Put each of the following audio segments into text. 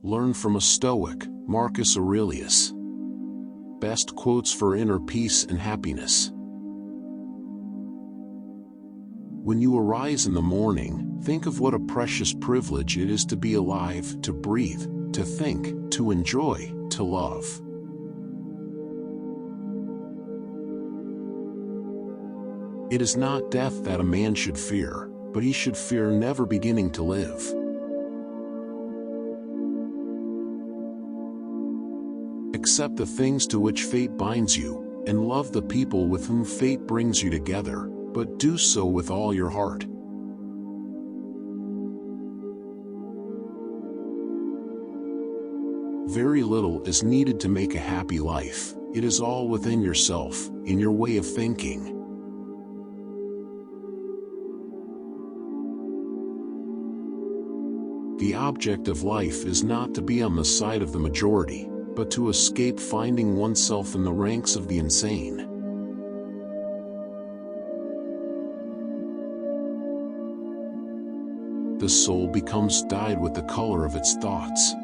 Learn from a Stoic, Marcus Aurelius. Best quotes for inner peace and happiness. When you arise in the morning, think of what a precious privilege it is to be alive, to breathe, to think, to enjoy, to love. It is not death that a man should fear, but he should fear never beginning to live. Accept the things to which fate binds you, and love the people with whom fate brings you together, but do so with all your heart. Very little is needed to make a happy life. It is all within yourself, in your way of thinking. The object of life is not to be on the side of the majority, but to escape finding oneself in the ranks of the insane. The soul becomes dyed with the color of its thoughts.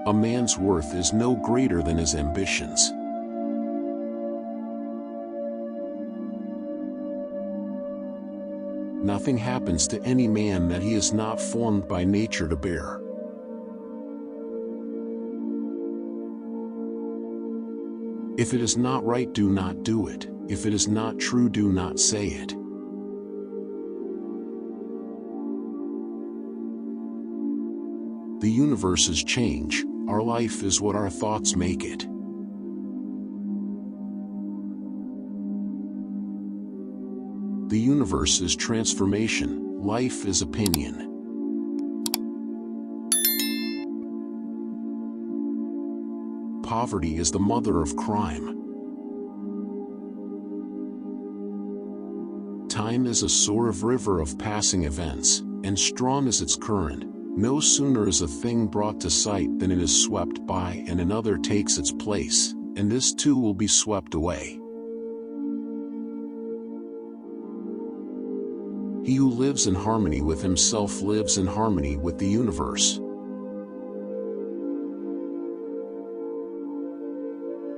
A man's worth is no greater than his ambitions. Nothing happens to any man that he is not formed by nature to bear. If it is not right, do not do it. If it is not true, do not say it. The universe is change. Our life is what our thoughts make it. The universe is transformation. Life is opinion. Poverty is the mother of crime. Time is a sort of river of passing events, and strong is its current. No sooner is a thing brought to sight than it is swept by and another takes its place, and this too will be swept away. He who lives in harmony with himself lives in harmony with the universe.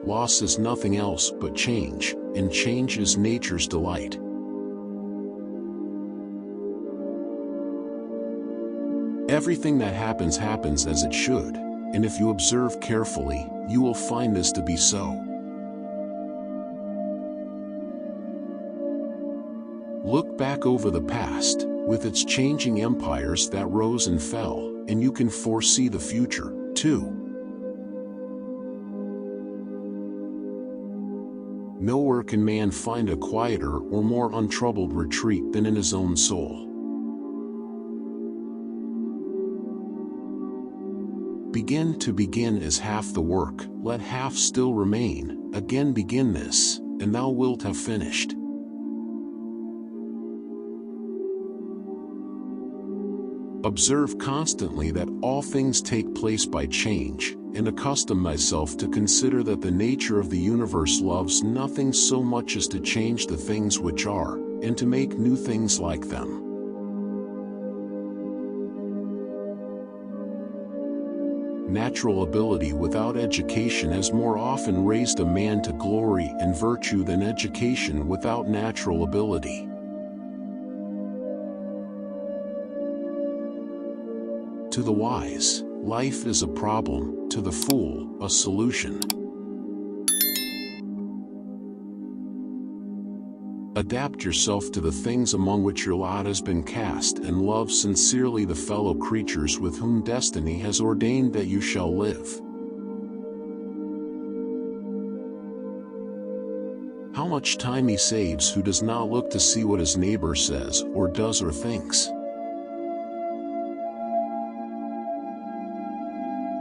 Loss is nothing else but change, and change is nature's delight. Everything that happens happens as it should, and if you observe carefully, you will find this to be so. Look back over the past, with its changing empires that rose and fell, and you can foresee the future, too. Nowhere can man find a quieter or more untroubled retreat than in his own soul. Begin to begin is half the work, let half still remain, again begin this, and thou wilt have finished. Observe constantly that all things take place by change, and accustom thyself to consider that the nature of the universe loves nothing so much as to change the things which are, and to make new things like them. Natural ability without education has more often raised a man to glory and virtue than education without natural ability. To the wise, life is a problem, to the fool, a solution. Adapt yourself to the things among which your lot has been cast, and love sincerely the fellow creatures with whom destiny has ordained that you shall live. How much time he saves who does not look to see what his neighbor says, or does, or thinks.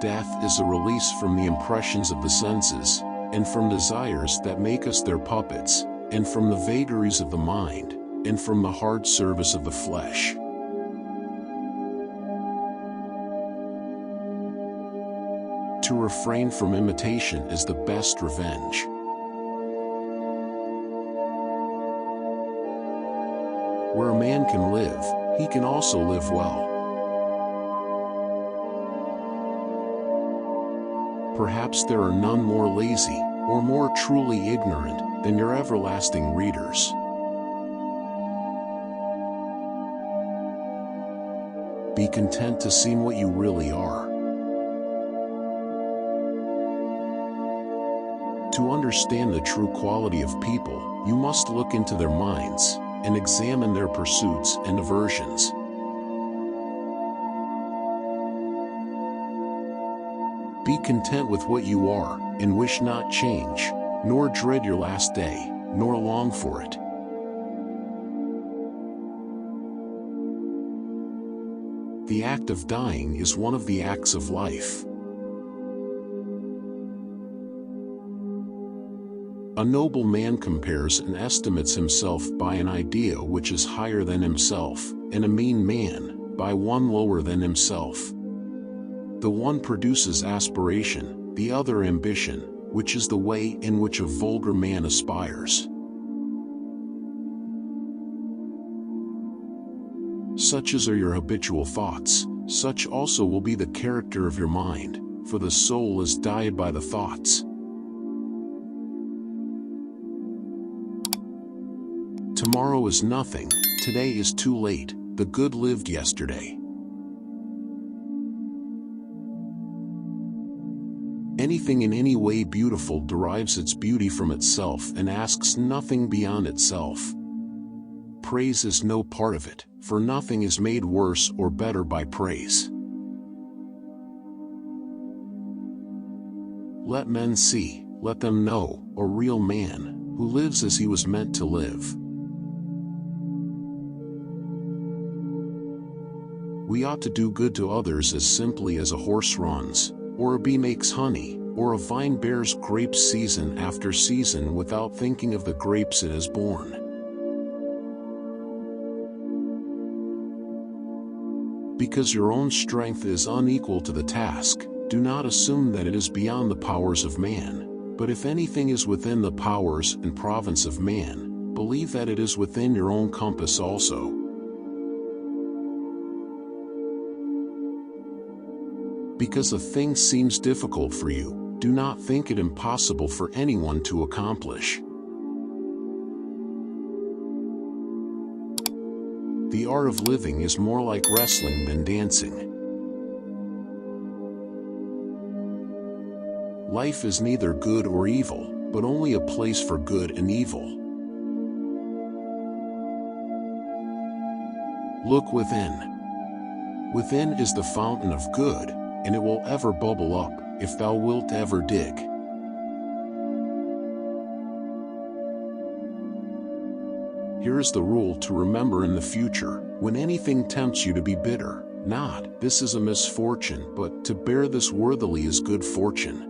Death is a release from the impressions of the senses, and from desires that make us their puppets, and from the vagaries of the mind, and from the hard service of the flesh. To refrain from imitation is the best revenge. Where a man can live, he can also live well. Perhaps there are none more lazy, or more truly ignorant, than your everlasting readers. Be content to seem what you really are. To understand the true quality of people, you must look into their minds, and examine their pursuits and aversions. Be content with what you are, and wish not change, nor dread your last day, nor long for it. The act of dying is one of the acts of life. A noble man compares and estimates himself by an idea which is higher than himself, and a mean man by one lower than himself. The one produces aspiration, the other ambition, which is the way in which a vulgar man aspires. Such as are your habitual thoughts, such also will be the character of your mind, for the soul is dyed by the thoughts. Tomorrow is nothing, today is too late, the good lived yesterday. Anything in any way beautiful derives its beauty from itself and asks nothing beyond itself. Praise is no part of it, for nothing is made worse or better by praise. Let men see, let them know, a real man, who lives as he was meant to live. We ought to do good to others as simply as a horse runs, or a bee makes honey, or a vine bears grapes season after season without thinking of the grapes it has borne. Because your own strength is unequal to the task, do not assume that it is beyond the powers of man, but if anything is within the powers and province of man, believe that it is within your own compass also. Because a thing seems difficult for you, do not think it impossible for anyone to accomplish. The art of living is more like wrestling than dancing. Life is neither good or evil, but only a place for good and evil. Look within. Within is the fountain of good, and it will ever bubble up, if thou wilt ever dig. Here is the rule to remember in the future, when anything tempts you to be bitter, not, this is a misfortune, but, to bear this worthily is good fortune.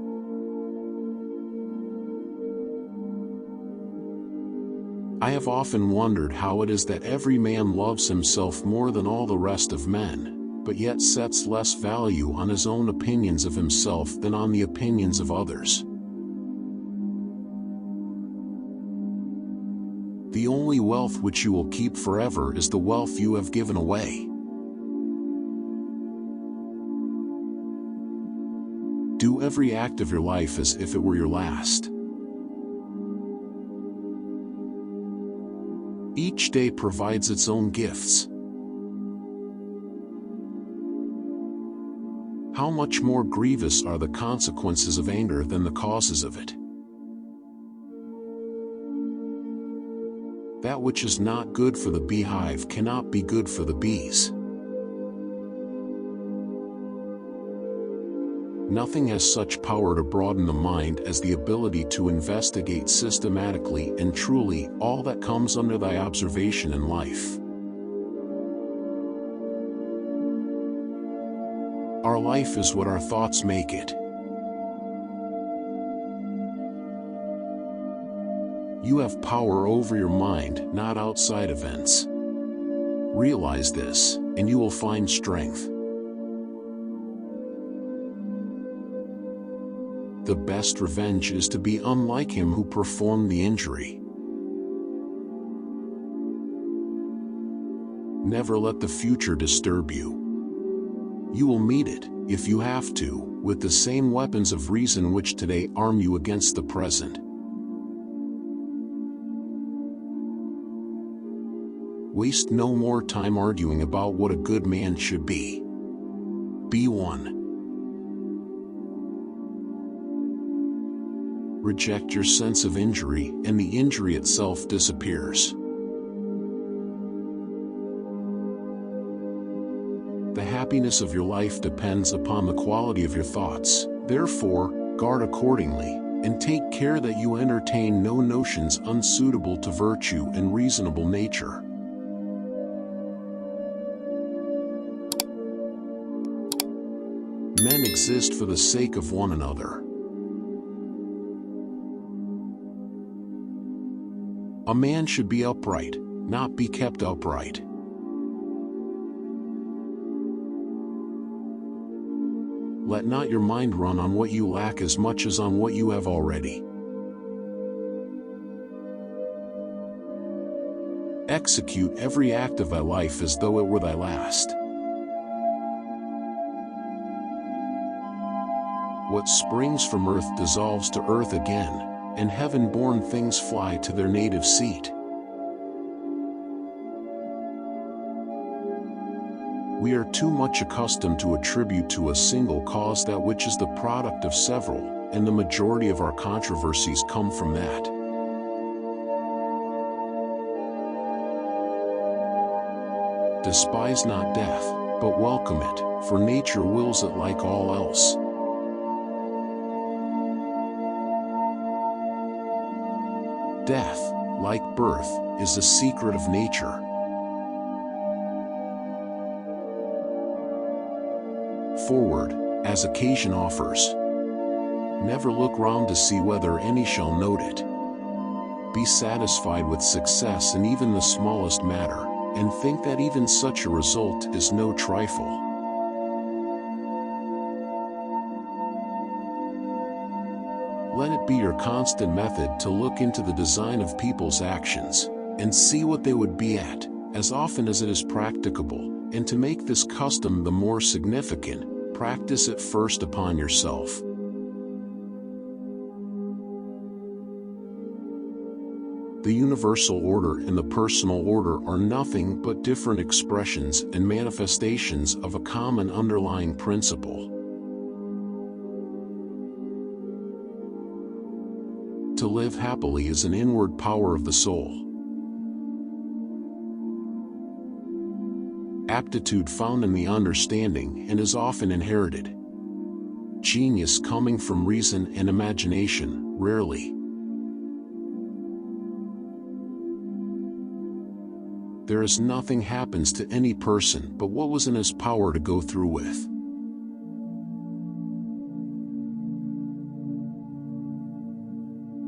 I have often wondered how it is that every man loves himself more than all the rest of men, but yet sets less value on his own opinions of himself than on the opinions of others. The only wealth which you will keep forever is the wealth you have given away. Do every act of your life as if it were your last. Each day provides its own gifts. How much more grievous are the consequences of anger than the causes of it? That which is not good for the beehive cannot be good for the bees. Nothing has such power to broaden the mind as the ability to investigate systematically and truly all that comes under thy observation in life. Our life is what our thoughts make it. You have power over your mind, not outside events. Realize this, and you will find strength. The best revenge is to be unlike him who performed the injury. Never let the future disturb you. You will meet it, if you have to, with the same weapons of reason which today arm you against the present. Waste no more time arguing about what a good man should be. Be one. Reject your sense of injury, and the injury itself disappears. The happiness of your life depends upon the quality of your thoughts. Therefore, guard accordingly, and take care that you entertain no notions unsuitable to virtue and reasonable nature. Men exist for the sake of one another. A man should be upright, not be kept upright. Let not your mind run on what you lack as much as on what you have already. Execute every act of thy life as though it were thy last. What springs from earth dissolves to earth again, and heaven-born things fly to their native seat. We are too much accustomed to attribute to a single cause that which is the product of several, and the majority of our controversies come from that. Despise not death, but welcome it, for nature wills it like all else. Death, like birth, is a secret of nature. Forward, as occasion offers. Never look round to see whether any shall note it. Be satisfied with success in even the smallest matter, and think that even such a result is no trifle. Let it be your constant method to look into the design of people's actions, and see what they would be at, as often as it is practicable, and to make this custom the more significant, practice it first upon yourself. The universal order and the personal order are nothing but different expressions and manifestations of a common underlying principle. To live happily is an inward power of the soul. Aptitude found in the understanding and is often inherited. Genius coming from reason and imagination, rarely. There is nothing happens to any person but what was in his power to go through with.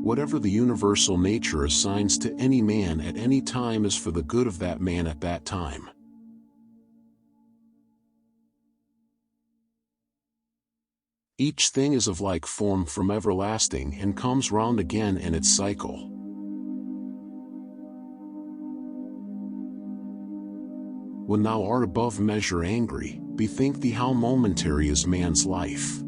Whatever the universal nature assigns to any man at any time is for the good of that man at that time. Each thing is of like form from everlasting and comes round again in its cycle. When thou art above measure angry, bethink thee how momentary is man's life.